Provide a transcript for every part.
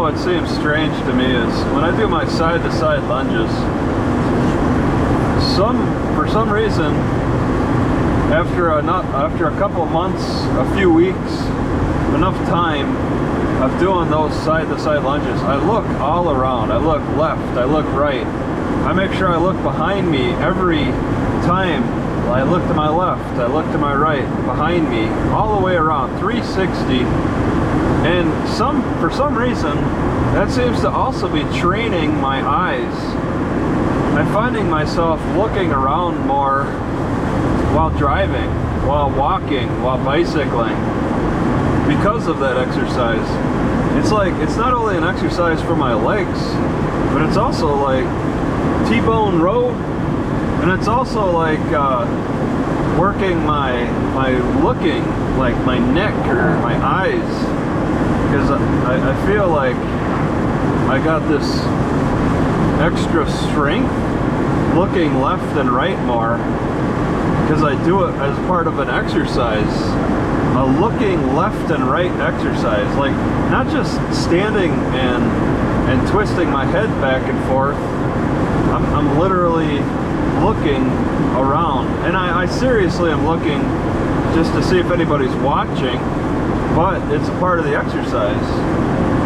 what seems strange to me is when I do my side-to-side lunges, for some reason, after a couple of months, a few weeks, enough time of doing those side-to-side lunges, I look all around. I look left, I look right. I make sure I look behind me every time. I look to my left, I look to my right, behind me, all the way around, 360. And for some reason, that seems to also be training my eyes. I'm finding myself looking around more while driving, while walking, while bicycling, because of that exercise. It's like, it's not only an exercise for my legs, but it's also like T-bone road, and it's also like working my looking, like my neck or my eyes, because I feel like I got this extra strength looking left and right more, because I do it as part of an exercise, a looking left and right exercise, like not just standing and twisting my head back and forth. I'm literally looking around, and I seriously am looking just to see if anybody's watching, but it's a part of the exercise,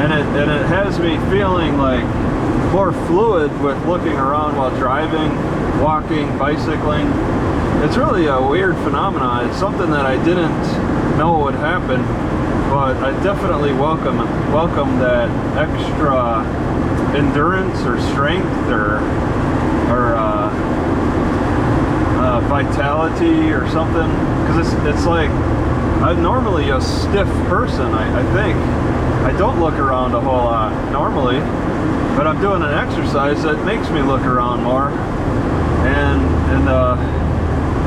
and it has me feeling like more fluid with looking around while driving, walking, bicycling. It's really a weird phenomenon. It's something that I didn't know would happen, but I definitely welcome that extra endurance or strength or vitality or something, because it's like I'm normally a stiff person. I think I don't look around a whole lot normally, but I'm doing an exercise that makes me look around more, and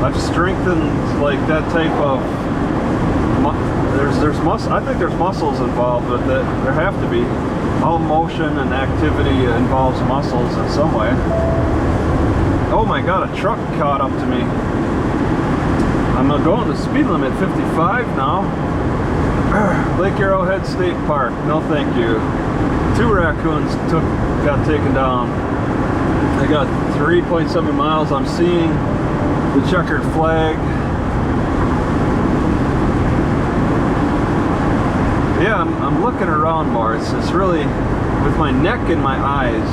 I've strengthened like that type of there's muscle. I think there's muscles involved with it. There have to be. All motion and activity involves muscles in some way. Oh my god, a truck caught up to me. I'm going the speed limit 55 now. Lake Arrowhead State Park, no thank you. 2 raccoons got taken down. I got 3.7 miles. I'm seeing the checkered flag. Yeah, I'm looking around more. It's really, with my neck and my eyes,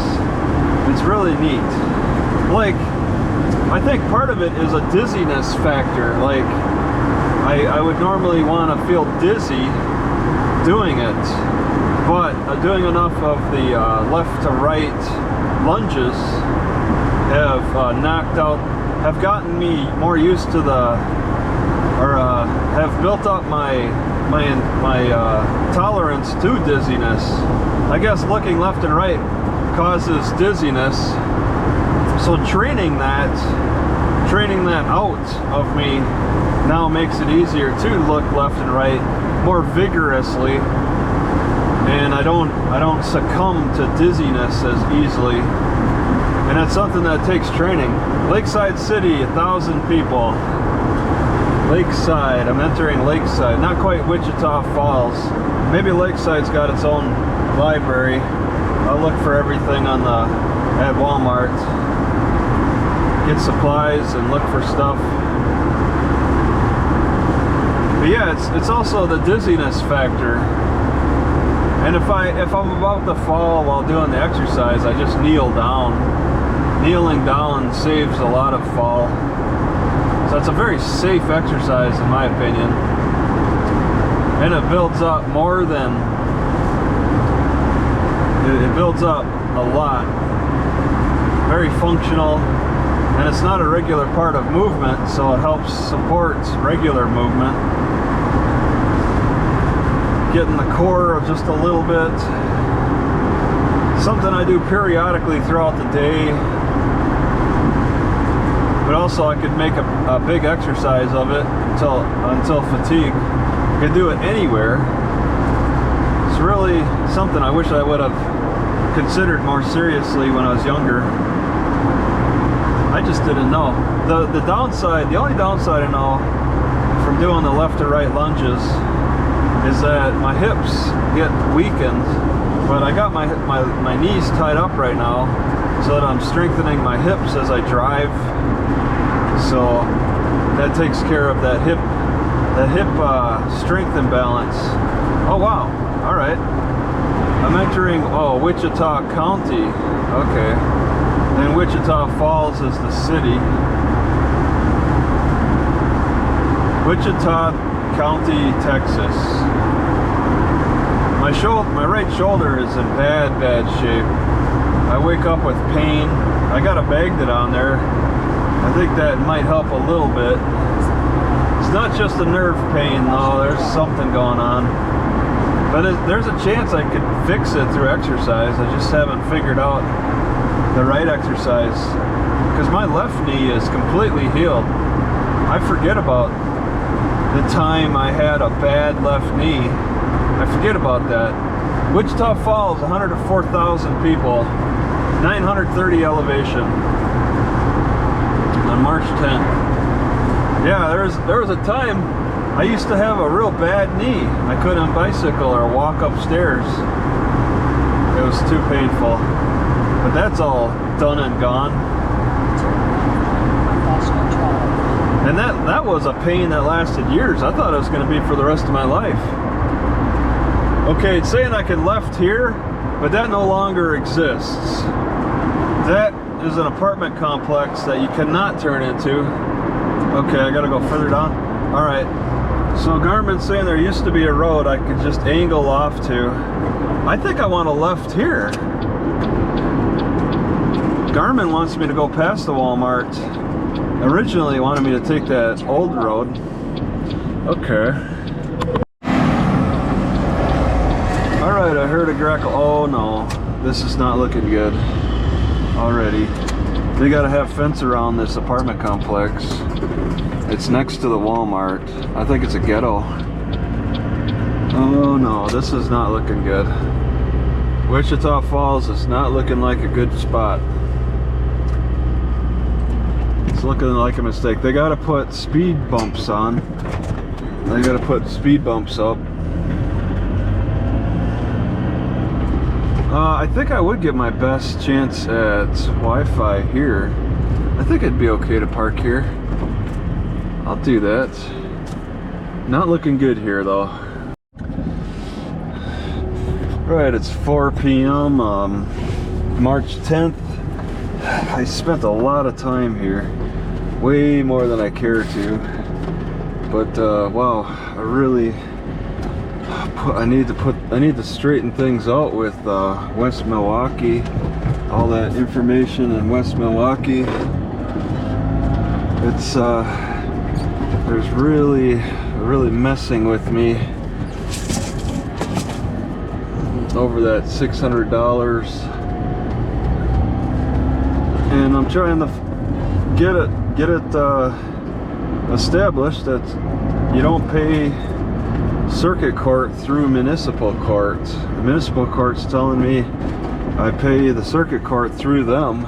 it's really neat. Like, I think part of it is a dizziness factor. Like, I would normally want to feel dizzy doing it, but doing enough of the left to right lunges have gotten me more used to have built up my tolerance to dizziness. I guess looking left and right causes dizziness, so training that out of me now makes it easier to look left and right more vigorously, and I don't succumb to dizziness as easily, and that's something that takes training. Lakeside City, 1,000 people. Lakeside, I'm entering Lakeside, not quite Wichita Falls. Maybe Lakeside's got its own library. I'll look for everything at Walmart. Get supplies and look for stuff. But yeah, it's also the dizziness factor. And if I'm about to fall while doing the exercise, I just kneel down. Kneeling down saves a lot of fall. So it's a very safe exercise in my opinion. And it builds up more than, it builds up a lot. Very functional, and it's not a regular part of movement, so it helps support regular movement. Getting the core just a little bit. Something I do periodically throughout the day, but also I could make a big exercise of it until fatigue. I could do it anywhere. It's really something I wish I would have considered more seriously when I was younger. I just didn't know. The downside, the only downside I know from doing the left to right lunges is that my hips get weakened But I got my knees tied up right now so that I'm strengthening my hips as I drive. So that takes care of that hip strength imbalance. Oh wow, all right. I'm entering, Wichita County. Okay. And Wichita Falls is the city. Wichita County, Texas. My right shoulder is in bad shape. I wake up with pain. I got a Magnet on there. I think that might help a little bit. It's not just a nerve pain though, there's something going on. But there's a chance I could fix it through exercise. I just haven't figured out the right exercise. Because my left knee is completely healed. I forget about the time I had a bad left knee. I forget about that. Wichita Falls, 104,000 people, 930 elevation on March 10th. Yeah, there was a time I used to have a real bad knee. I couldn't bicycle or walk upstairs. It was too painful. But that's all done and gone. And that was a pain that lasted years. I thought it was going to be for the rest of my life. Okay, it's saying I can left here, but that no longer exists. That is an apartment complex that you cannot turn into. Okay, I gotta go further down. All right, so Garmin's saying there used to be a road I could just angle off to. I think I want a left here. Garmin wants me to go past the Walmart. Originally wanted me to take that old road. Okay. Alright, I heard a grackle. Oh no, this is not looking good already. They gotta have fence around this apartment complex. It's next to the Walmart. I think it's a ghetto. Oh no, this is not looking good. Wichita Falls is not looking like a good spot. It's looking like a mistake. They gotta put speed bumps on. They gotta put speed bumps up. I think I would get my best chance at Wi-Fi here. I think it'd be okay to park here. I'll do that. Not looking good here though. Right, it's 4 p.m. March 10th. I spent a lot of time here. Way more than I care to. But wow, I need to straighten things out with West Milwaukee. All that information in West Milwaukee. It's there's really messing with me over that $600, and I'm trying to get it established that you don't pay circuit court through municipal court. The municipal court's telling me I pay the circuit court through them,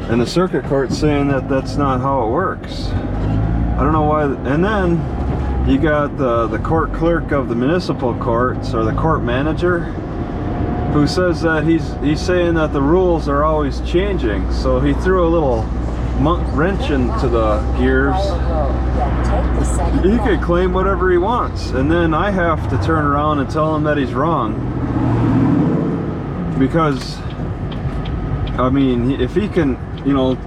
and the circuit court's saying that that's not how it works. I don't know why. And then you got the court clerk of the municipal courts, or the court manager, who says that he's saying that the rules are always changing. So he threw a little wrench into the gears. He could claim whatever he wants, and then I have to turn around and tell him that he's wrong. Because, I mean, if he can,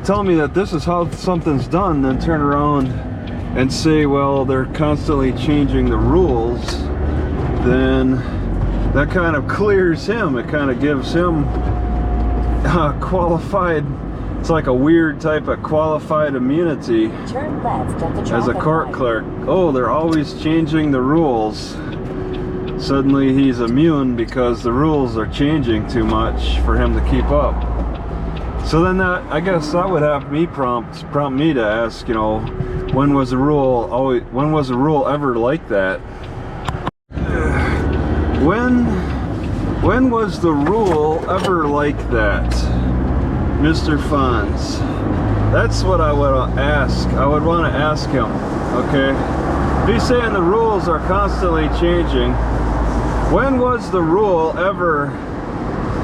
tell me that this is how something's done, then turn around and say, well, they're constantly changing the rules, then that kind of clears him. It kind of gives him qualified, it's like a weird type of qualified immunity. Turn left at the as a court clerk. Oh, they're always changing the rules. Suddenly he's immune because the rules are changing too much for him to keep up. So then I guess that would have me prompt me to ask, when was the rule ever like that? When was the rule ever like that, Mr. Fonz? That's what I would ask. I would want to ask him, okay? If he's saying the rules are constantly changing, when was the rule ever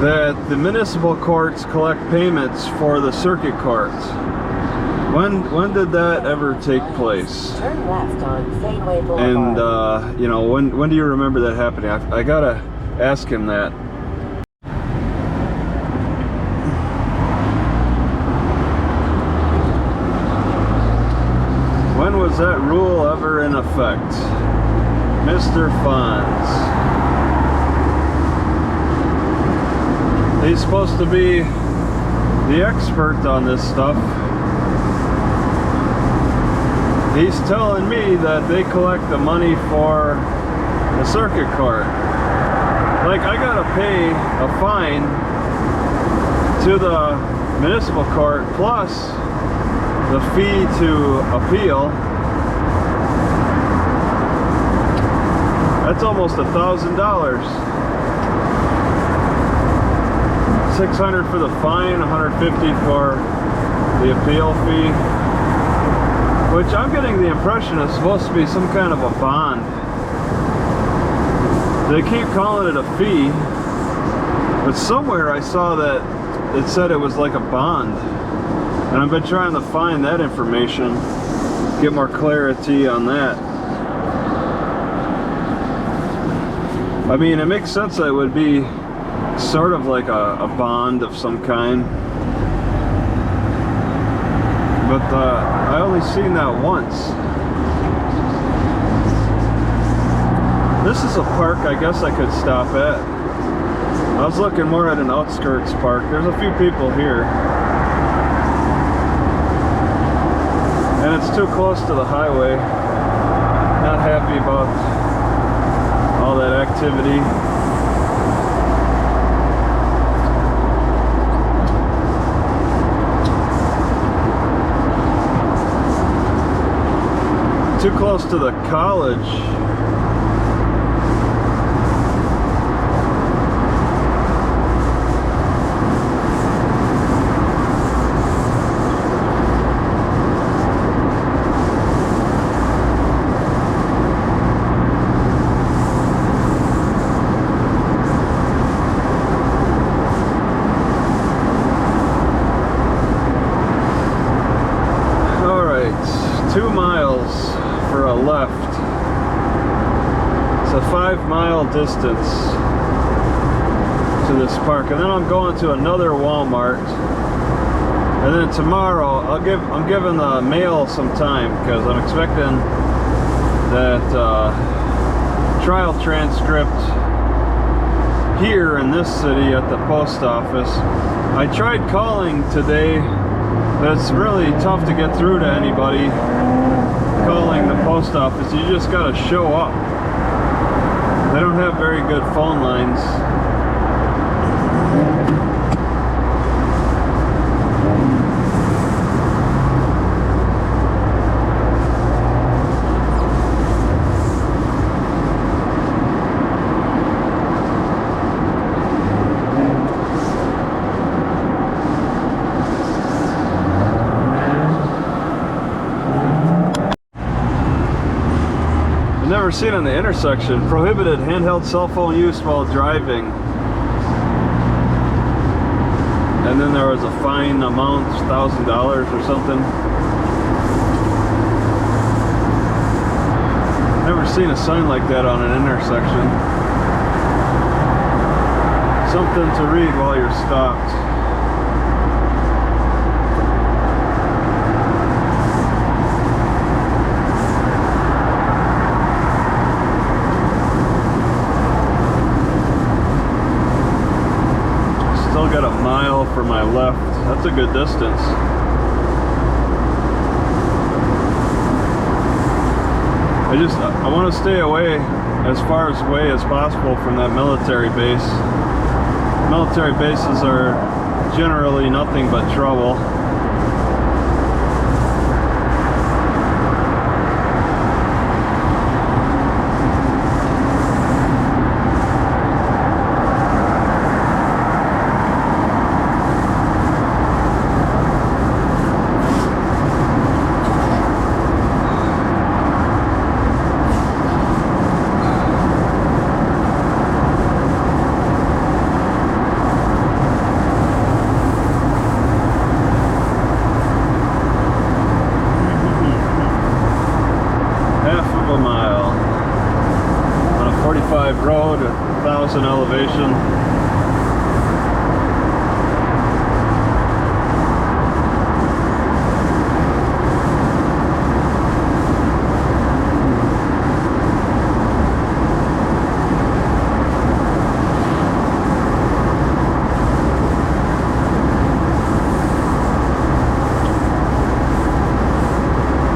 that the municipal courts collect payments for the circuit courts. When did that ever take place? Turn left on Safeway Boulevard. And you know, when do you remember that happening? I gotta ask him that. When was that rule ever in effect? Mr. Fonz. He's supposed to be the expert on this stuff. He's telling me that they collect the money for the circuit court. Like, I gotta pay a fine to the municipal court plus the fee to appeal. That's almost $1,000. $600 for the fine, $150 for the appeal fee. Which I'm getting the impression is supposed to be some kind of a bond. They keep calling it a fee, but somewhere I saw that it said it was like a bond. And I've been trying to find that information, get more clarity on that. I mean, it makes sense that it would be sort of like a bond of some kind. But I only seen that once. This is a park I guess I could stop at. I was looking more at an outskirts park. There's a few people here. And it's too close to the highway. Not happy about all that activity. Too close to the college. All right, 2 miles for a left. It's a 5-mile distance to this park, and then I'm going to another Walmart, and then tomorrow I'm giving the mail some time because I'm expecting that trial transcript here in this city at the post office. I tried calling today, but it's really tough to get through to anybody calling the post office. You just gotta show up. They don't have very good phone lines. Never seen on the intersection, prohibited handheld cell phone use while driving. And then there was a fine amount, $1,000 or something. Never seen a sign like that on an intersection. Something to read while you're stopped. Got a mile for my left. That's a good distance. I want to stay away as far away as possible from that military base. Military bases are generally nothing but trouble. 65 road, 1,000 elevation.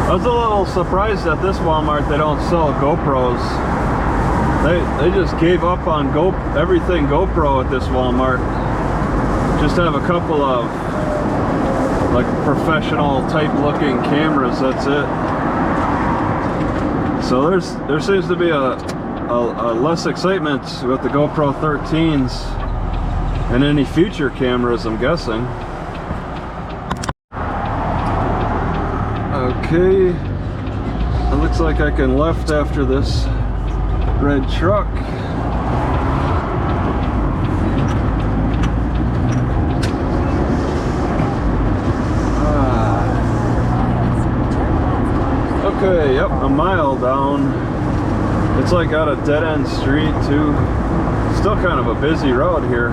I was a little surprised at this Walmart they don't sell GoPros. They just gave up on everything GoPro at this Walmart. Just have a couple of like professional type looking cameras, that's it. So there seems to be a less excitement with the GoPro 13s and any future cameras, I'm guessing. Okay, it looks like I can left after this red truck. Okay, yep, a mile down. It's like got a dead-end street too. Still kind of a busy road here.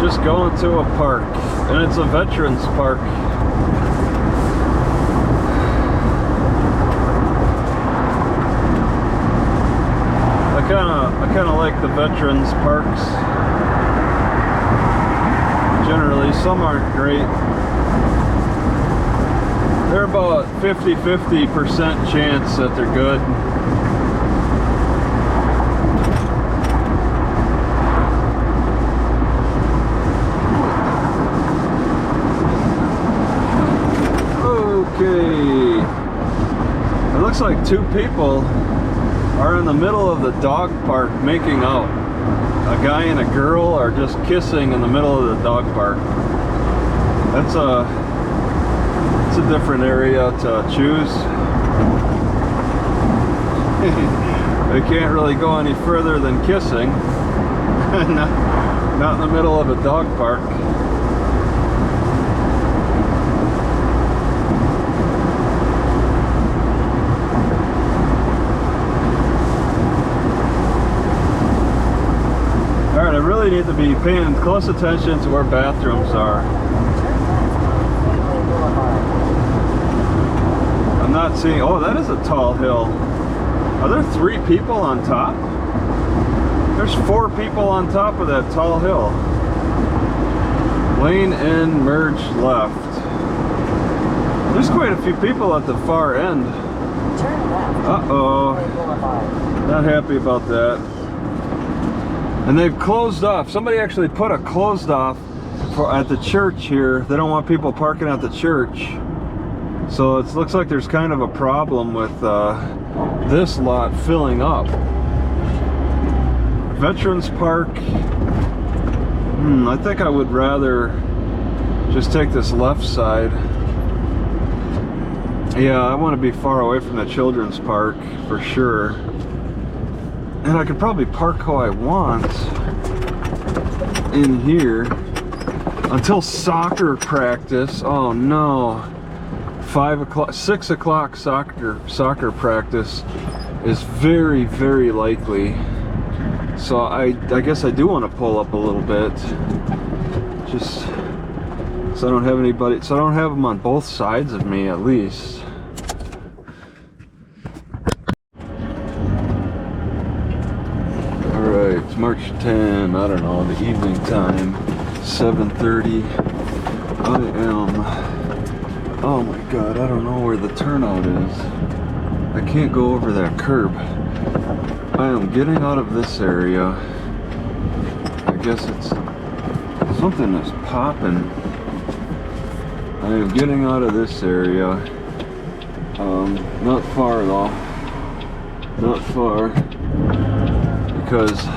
Just going to a park, and it's a veterans park. I kind of like the veterans parks. Generally, some aren't great. They're about 50-50% chance that they're good. Okay, it looks like two people are in the middle of the dog park making out. A guy and a girl are just kissing in the middle of the dog park. It's a different area to choose. They can't really go any further than kissing. Not in the middle of a dog park. Alright, I really need to be paying close attention to where bathrooms are. I'm not seeing... Oh, that is a tall hill. Are there 3 people on top? There's 4 people on top of that tall hill. Lane in, merge left. There's quite a few people at the far end. Uh-oh. Not happy about that. And they've closed off. Somebody actually put a closed off at the church here. They don't want people parking at the church. So it looks like there's kind of a problem with this lot filling up. Veterans Park. I think I would rather just take this left side. Yeah, I want to be far away from the children's park for sure. And I could probably park how I want in here until soccer practice. Oh no. 6 o'clock soccer practice is very, very likely. So I guess I do want to pull up a little bit. Just so I don't have anybody, so I don't have them on both sides of me at least. Alright, March 10, I don't know, the evening time, 7:30. I am, oh my god, I don't know where the turnout is. I can't go over that curb. I am getting out of this area. I guess it's something that's popping. I am getting out of this area. Not far though. Not far. Because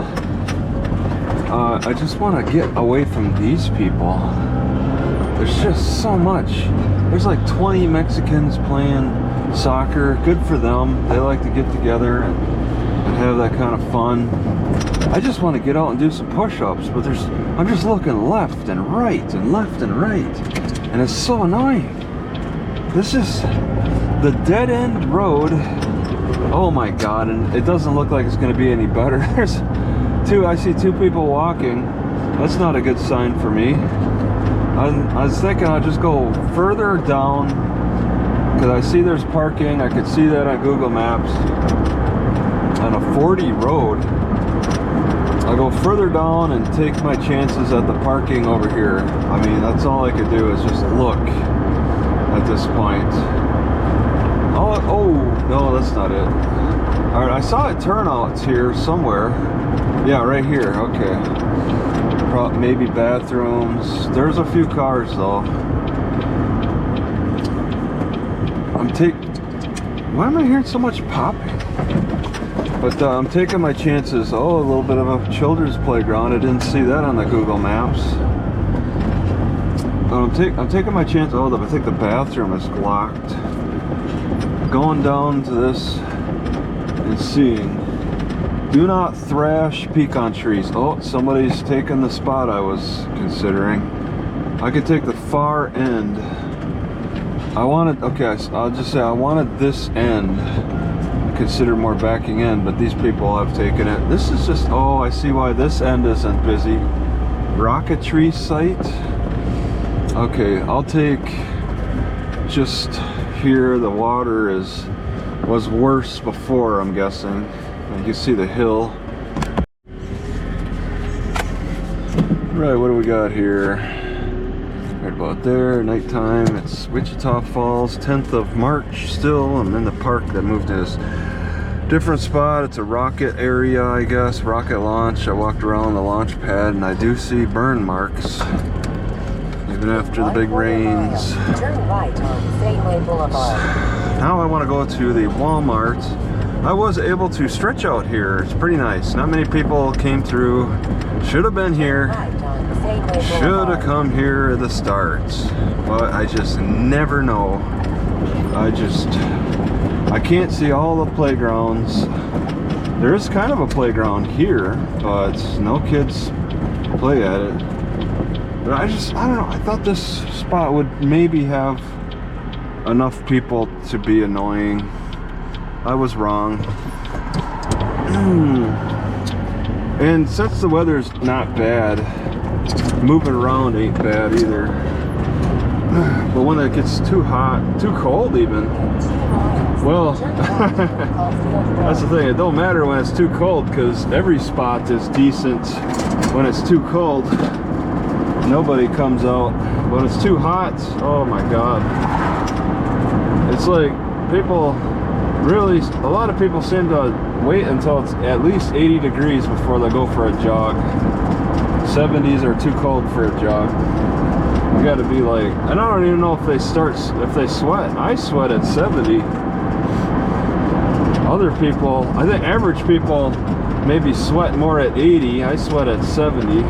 I just want to get away from these people. There's just so much. There's like 20 Mexicans playing soccer. Good for them. They like to get together and have that kind of fun. I just want to get out and do some push-ups, but I'm just looking left and right and left and right, and it's so annoying. This is the dead-end road. Oh my God, and it doesn't look like it's going to be any better. I see two people walking. That's not a good sign for me. I was thinking I'll just go further down, because I see there's parking. I could see that on Google Maps on a 40 road. I'll go further down and take my chances at the parking over here. I mean, that's all I could do is just look at this point. Oh, no, that's not it. All right, I saw turnouts here somewhere. Yeah, right here, okay. Maybe bathrooms. There's a few cars though. Why am I hearing so much popping? But I'm taking my chances. Oh, a little bit of a children's playground. I didn't see that on the Google Maps. I'm taking my chance. Oh, I think the bathroom is locked. Going down to this and seeing. Do not thrash pecan trees. Oh, somebody's taking the spot I was considering. I could take the far end. I'll just say I wanted this end. Consider more backing in, but these people have taken it. This is just, oh, I see why this end isn't busy. Rocketry site. Okay, I'll take just here. The water was worse before, I'm guessing. You can see the hill. Right, what do we got here? Right about there, nighttime. It's Wichita Falls, 10th of March still. I'm in the park that moved to this different spot. It's a rocket area, I guess, rocket launch. I walked around the launch pad and I do see burn marks. Even after the big rains. Turn right on Safeway Boulevard. Now I want to go to the Walmart. I was able to stretch out here. It's pretty nice. Not many people came through. Should have been here. Should have come here at the start. But I just never know. I can't see all the playgrounds. There is kind of a playground here, but no kids play at it. But I don't know. I thought this spot would maybe have enough people to be annoying. I was wrong. And since the weather's not bad, moving around ain't bad either. But when it gets too hot, too cold even, well, that's the thing. It don't matter when it's too cold, because every spot is decent when it's too cold. Nobody comes out. When it's too hot, oh my God. It's like people really, a lot of people seem to wait until it's at least 80 degrees before they go for a jog. 70s are too cold for a jog. You gotta be like, and I don't even know if they sweat. I sweat at 70. Other people, I think average people maybe sweat more at 80. I sweat at 70.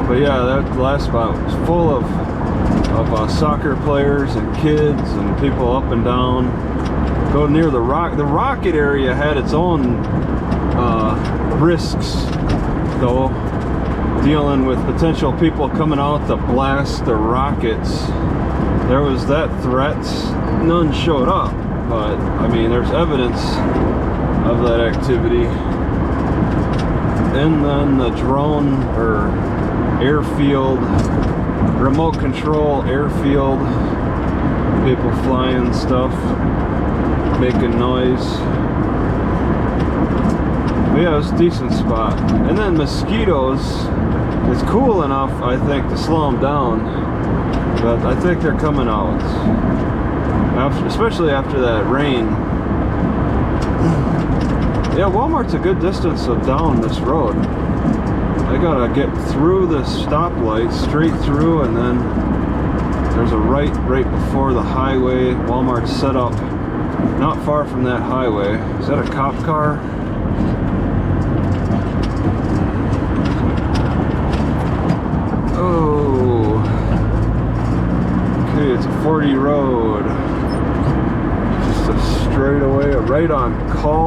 But yeah, that last spot was full of soccer players and kids and people up and down. Go near the rocket area had its own risks though, dealing with potential people coming out to blast the rockets. There was that threat. None showed up, but I mean there's evidence of that activity. And then the drone or airfield, remote control airfield, people flying stuff, making noise. But yeah, it was a decent spot. And then mosquitoes, it's cool enough, I think, to slow them down, but I think they're coming out, especially after that rain. Yeah, Walmart's a good distance down this road. I gotta get through the stoplight, straight through, and then there's a right before the highway. Walmart's set up not far from that highway. Is that a cop car? Oh. Okay, it's a 40 road. Just a straightaway, a right on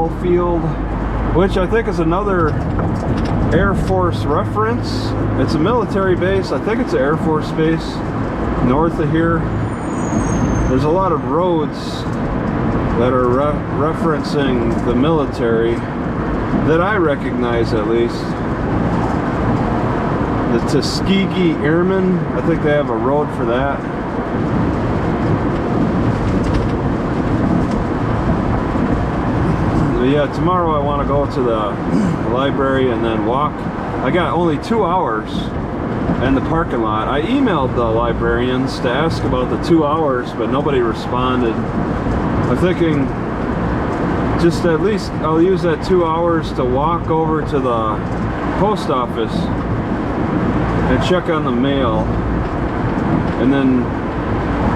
football field, which I think is another Air Force reference. It's a military base. I think it's an Air Force base north of here. There's a lot of roads that are referencing the military that I recognize, at least. The Tuskegee Airmen, I think they have a road for that. But yeah, tomorrow I want to go to the library and then walk. I got only 2 hours in the parking lot. I emailed the librarians to ask about the 2 hours, but nobody responded. I'm thinking just at least I'll use that 2 hours to walk over to the post office and check on the mail. And then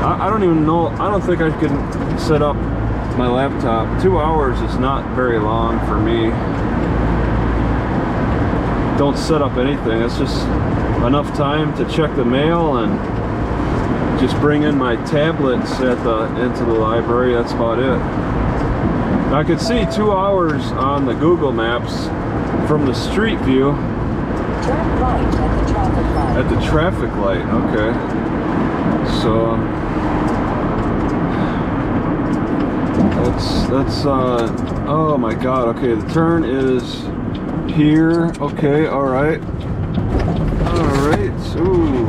I don't even know, I don't think I can set up my laptop. 2 hours is not very long for me. Don't set up anything. It's just enough time to check the mail and just bring in my tablets into the library. That's about it. I could see 2 hours on the Google Maps from the street view. Turn right at the traffic light. At the traffic light, okay. So that's oh my god, okay, the turn is here. Okay, alright. Alright, ooh.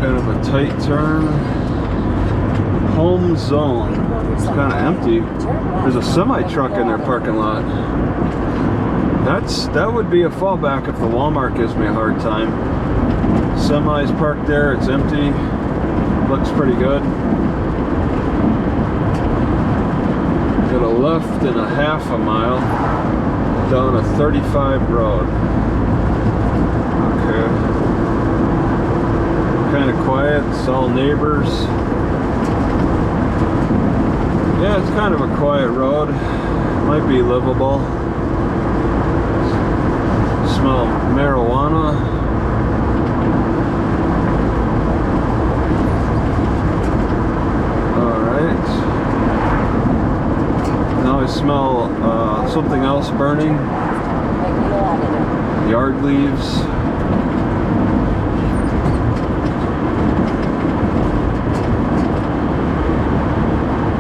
Kind of a tight turn. Home zone. It's kind of empty. There's a semi-truck in their parking lot. That would be a fallback if the Walmart gives me a hard time. Semi's parked there, it's empty. Looks pretty good. Got a left and a half a mile down a 35 road. Okay. Kind of quiet, it's all neighbors. Yeah, it's kind of a quiet road. Might be livable. Smell marijuana. Alright. Now I smell something else burning. Yard leaves.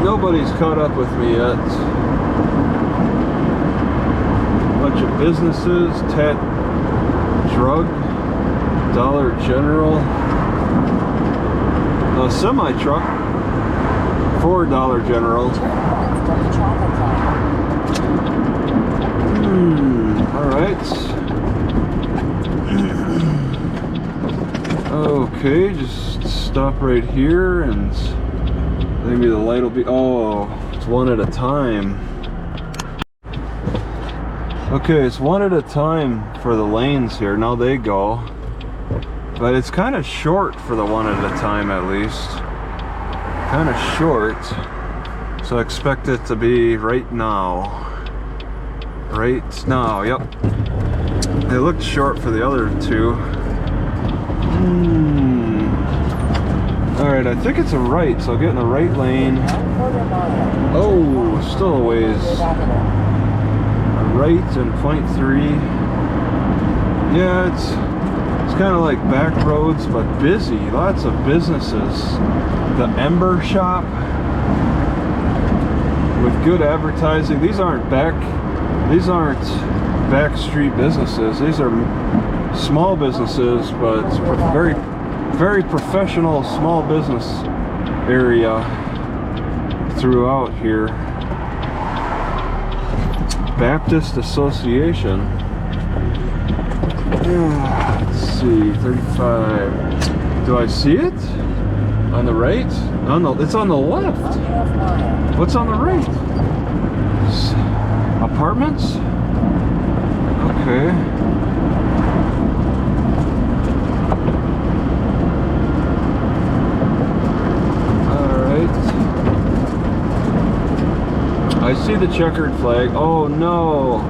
Nobody's caught up with me yet. Bunch of businesses, Drug, Dollar General, a semi-truck for Dollar General. Alright. Okay, just stop right here and maybe the light will be, oh, it's one at a time. Okay, it's one at a time for the lanes here. Now they go. But it's kind of short for the one at a time, at least. Kind of short. So I expect it to be right now. Right now, yep. It looked short for the other two. Alright, I think it's a right, so I'll get in the right lane. Oh, still a ways. Right and .3. Yeah, it's kind of like back roads, but busy. Lots of businesses. The Ember Shop with good advertising. These aren't back street businesses. These are small businesses, but it's very, very professional small business area throughout here. Baptist Association. Let's see, 35. Do I see it? On the right? It's on the left. What's on the right? Apartments? Okay. I see the checkered flag. Oh no,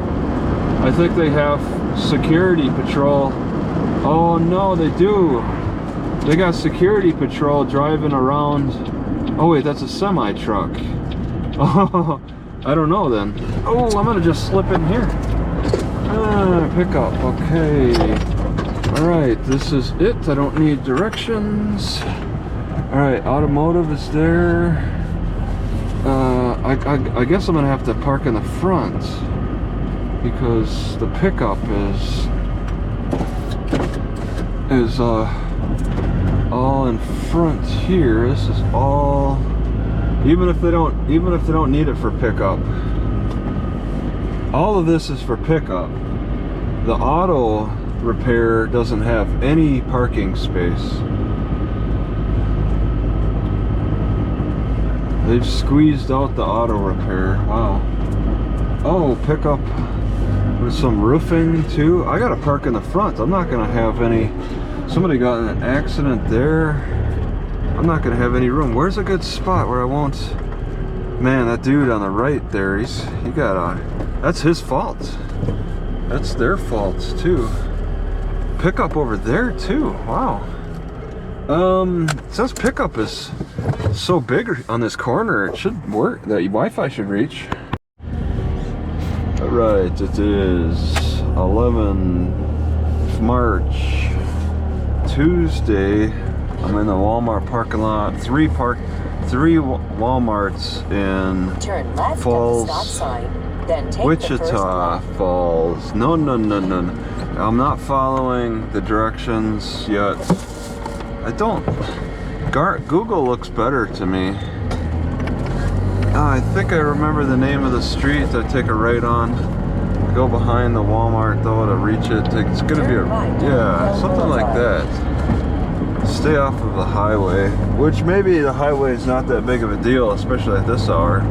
I think they have security patrol. Oh no, they do. They got security patrol driving around. Oh wait, that's a semi-truck. Oh, I don't know then. Oh, I'm gonna just slip in here. Pickup, okay. All right, this is it. I don't need directions. All right, automotive is there. I guess I'm gonna have to park in the front because the pickup is all in front here. This is all, even if they don't need it for pickup. All of this is for pickup. The auto repair doesn't have any parking space. They've squeezed out the auto repair. Wow. Oh, pickup with some roofing too. I gotta park in the front. I'm not gonna have any. Somebody got in an accident there. I'm not gonna have any room. Where's a good spot where I won't? Man, that dude on the right there, he got a. That's his fault. That's their fault too. Pickup over there too. Wow. It says pickup is so big on this corner. It should work. The Wi-Fi should reach. All right, it is 11th March, Tuesday. I'm in the Walmart parking lot. Three Walmarts in Turn left Falls, at the stop sign, then take Wichita the first left. Falls. No. I'm not following the directions yet. I don't. Google looks better to me. I think I remember the name of the street I take a right on. Go behind the Walmart though to reach it. It's gonna be something like that. Stay off of the highway, which maybe the highway is not that big of a deal, especially at this hour.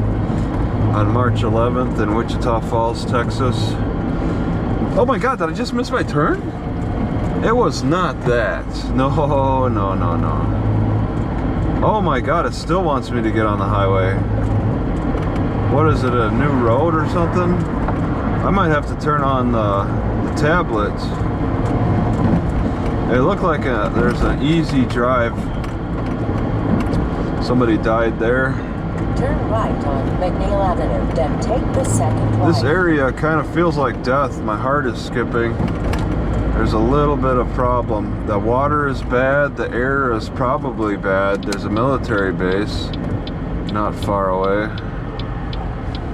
On March 11th in Wichita Falls, Texas. Oh my God, did I just miss my turn? It was not that. No. Oh my God, it still wants me to get on the highway. What is it, a new road or something? I might have to turn on the tablet. It looked like there's an easy drive. Somebody died there. Turn right on McNeil Avenue, then take the second right. This area kind of feels like death. My heart is skipping. There's a little bit of problem. The water is bad, the air is probably bad. There's a military base not far away.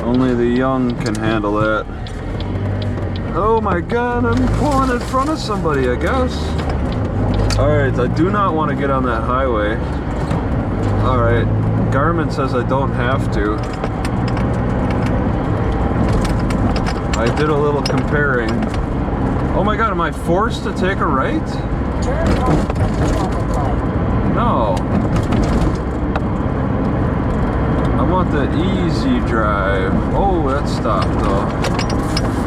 Only the young can handle it. Oh my God, I'm pulling in front of somebody, I guess. Alright, I do not want to get on that highway. Alright, Garmin says I don't have to. I did a little comparing. Oh my God, am I forced to take a right? Turn right at the traffic light. No. I want the easy drive. Oh, that stopped though.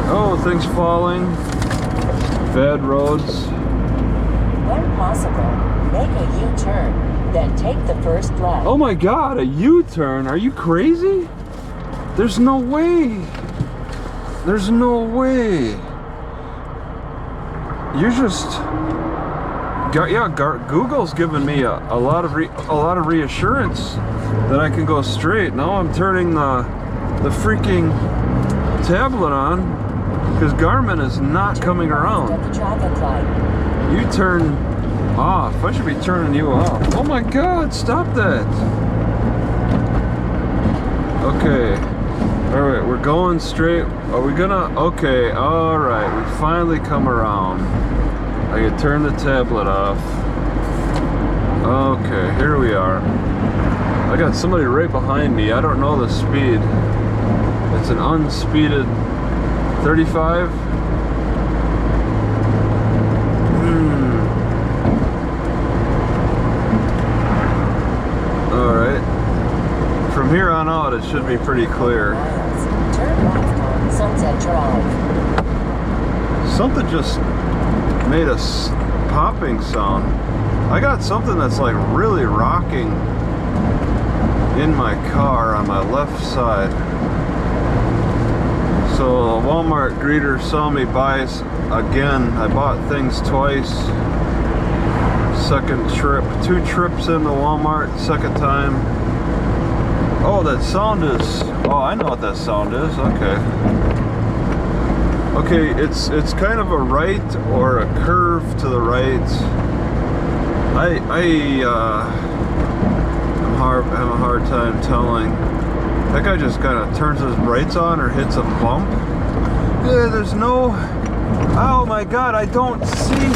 Oh, things falling. Bad roads. When possible, make a U-turn, then take the first left. Oh my God, a U-turn? Are you crazy? There's no way. There's no way. You're just, Google's given me a lot of reassurance that I can go straight. Now I'm turning the freaking tablet on because Garmin is not coming around. At the traffic light. You turn off. I should be turning you off. Oh my God, stop that. Okay. All right, we're going straight. Are we gonna? Okay, all right. We finally come around. I can turn the tablet off. Okay, here we are. I got somebody right behind me. I don't know the speed. It's an unspeeded 35. All right. From here on out, it should be pretty clear. Turn left on Sunset Drive. Something just made a popping sound. I got something that's like really rocking in my car on my left side. So a Walmart greeter saw me buy again. I bought things twice. Second trip, 2 trips into Walmart, second time. Oh, that sound is, oh, I know what that sound is. Okay. Okay, it's kind of a right or a curve to the right. I'm having a hard time telling. That guy just kind of turns his brights on or hits a bump. Yeah, there's no, oh my God, I don't see.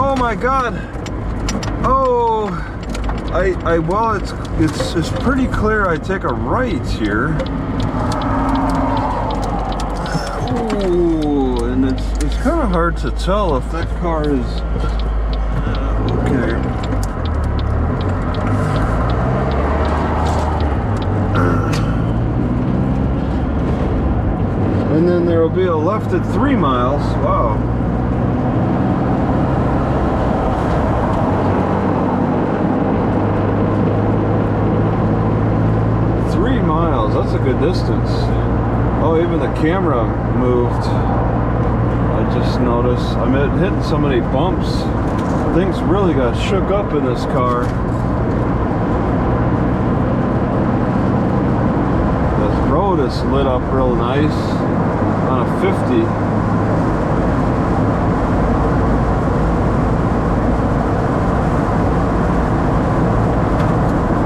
Oh my God. Oh, well, it's pretty clear I take a right here. Ooh, and it's kind of hard to tell if that car is okay. And then there will be a left at 3 miles. Wow. That's a good distance. Oh, even the camera moved. I just noticed. I'm hitting so many bumps. Things really got shook up in this car. This road is lit up real nice on a 50.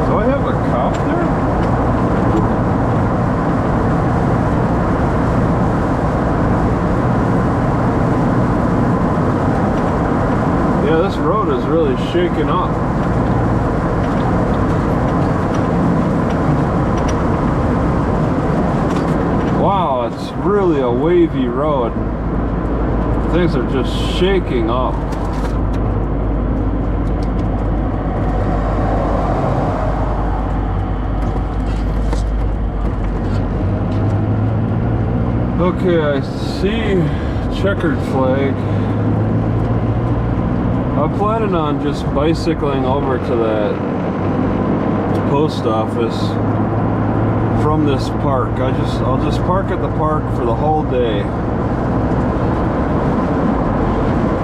Do I have a cop there? This road is really shaking up. Wow, it's really a wavy road. Things are just shaking up. Okay, I see checkered flag. I'm planning on just bicycling over to that post office from this park. I'll just park at the park for the whole day.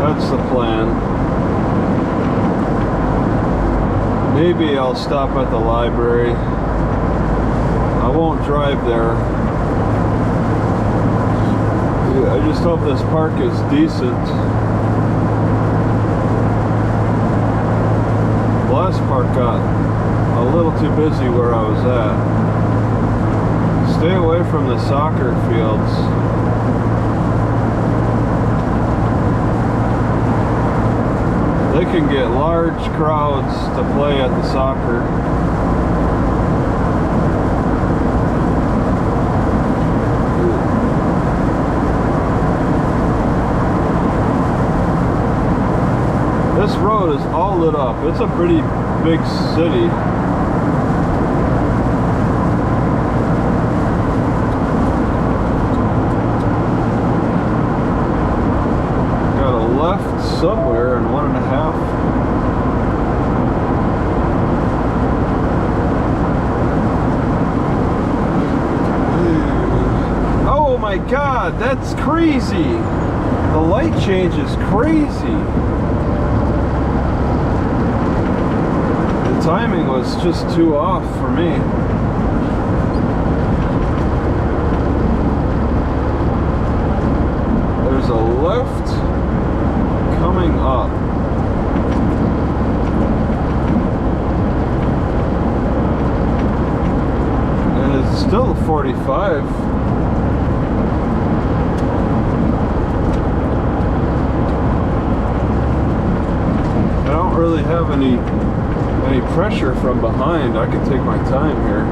That's the plan. Maybe I'll stop at the library. I won't drive there. I just hope this park is decent. Last park got a little too busy where I was at. Stay away from the soccer fields. They can get large crowds to play at the soccer. This road is all lit up. It's a pretty big city. Got a left somewhere in 1.5. Oh my God, that's crazy. The light change is crazy. Timing was just too off for me. There's a left coming up. And it's still 45. I don't really have any pressure from behind. I can take my time here.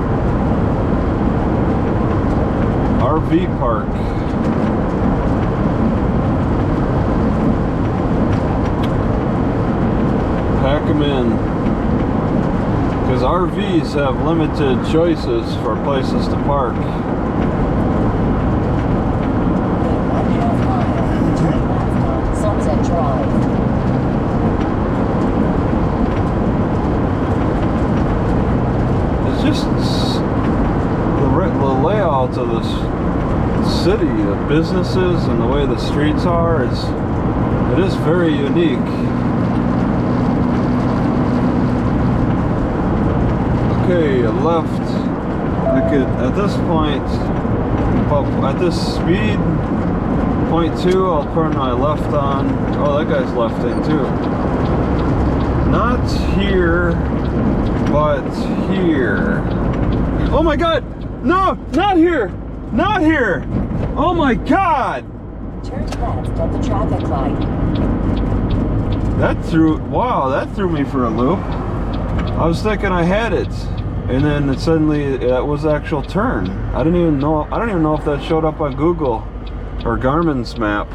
RV park. Pack them in. Because RVs have limited choices for places to park. In 1/2 mile, turn left on Sunset Drive. Just the layout of this city, the businesses and the way the streets are, it is very unique. Okay, left at this point, at this speed, 0.2, I'll turn my left on. Oh, that guy's left in too. Not here, but here. Oh my God! No, not here! Not here! Oh my God! Turn left at the traffic light. That threw me for a loop. I was thinking I had it, and then suddenly that was the actual turn. I don't even know if that showed up on Google or Garmin's map.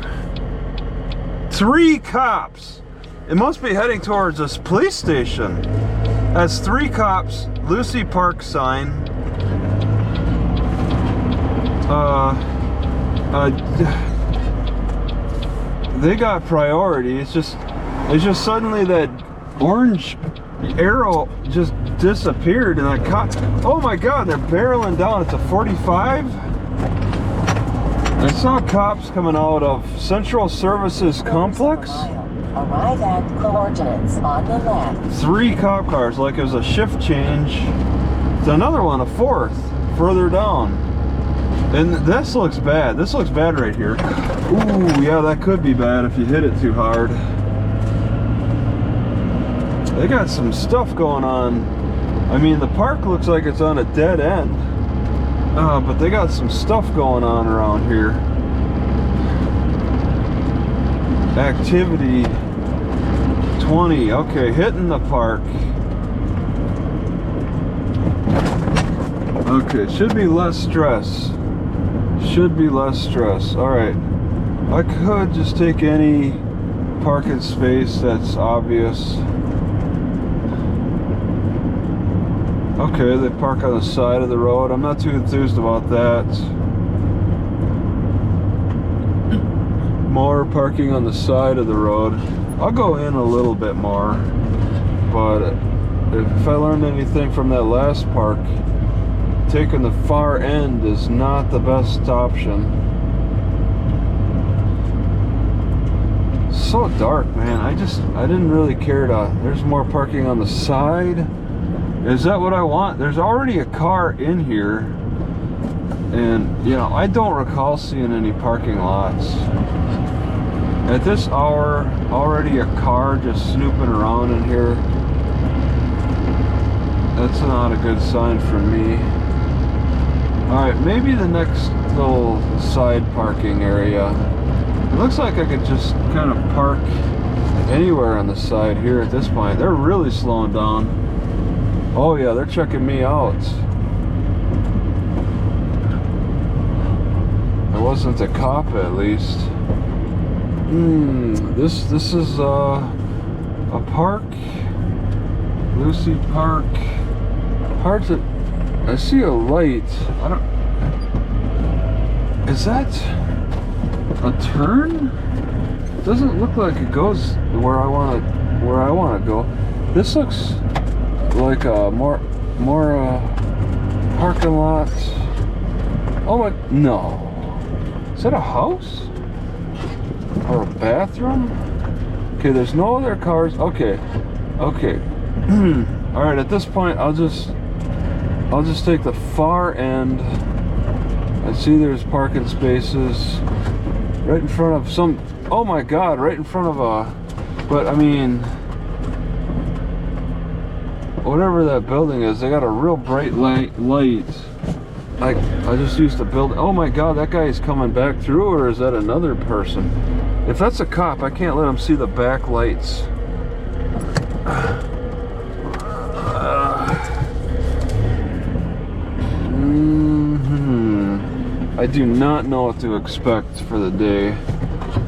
3 cops. It must be heading towards this police station. That's 3 cops. Lucy Park sign. They got priority. It's just suddenly that orange arrow just disappeared, and I caught. Oh my God! They're barreling down. It's a 45. I saw cops coming out of Central Services Complex. Arrive at coordinates on the left. 3 cop cars, like it was a shift change. It's another one, a 4th, further down. And this looks bad. This looks bad right here. Ooh, yeah, that could be bad if you hit it too hard. They got some stuff going on. I mean, the park looks like it's on a dead end. But they got some stuff going on around here. Activity 20. Okay, hitting the park. Okay, should be less stress. Should be less stress. Alright. I could just take any parking space that's obvious. Okay, they park on the side of the road. I'm not too enthused about that. More parking on the side of the road. I'll go in a little bit more, but if I learned anything from that last park, taking the far end is not the best option. So dark, man. I didn't really care to. There's more parking on the side. Is that what I want? There's already a car in here, and you know, I don't recall seeing any parking lots. At this hour, already a car just snooping around in here. That's not a good sign for me. Alright, maybe the next little side parking area. It looks like I could just kind of park anywhere on the side here at this point. They're really slowing down. Oh yeah, they're checking me out. I wasn't a cop, at least. This is a park. Lucy Park. Hard to. I see a light. I don't. Is that a turn? Doesn't look like it goes where I want to go. This looks like a more parking lot. Oh my, no. Is that a house? Or a bathroom? Okay, there's no other cars. Okay. Alright, at this point I'll just take the far end. I see there's parking spaces right in front of some. Oh my God, right in front of a. But I mean, whatever that building is, they got a real bright light. Like, I just used to build. Oh my God, that guy is coming back through, or is that another person? If that's a cop, I can't let him see the back lights. I do not know what to expect for the day.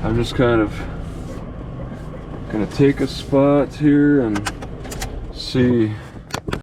I'm just kind of gonna take a spot here and see.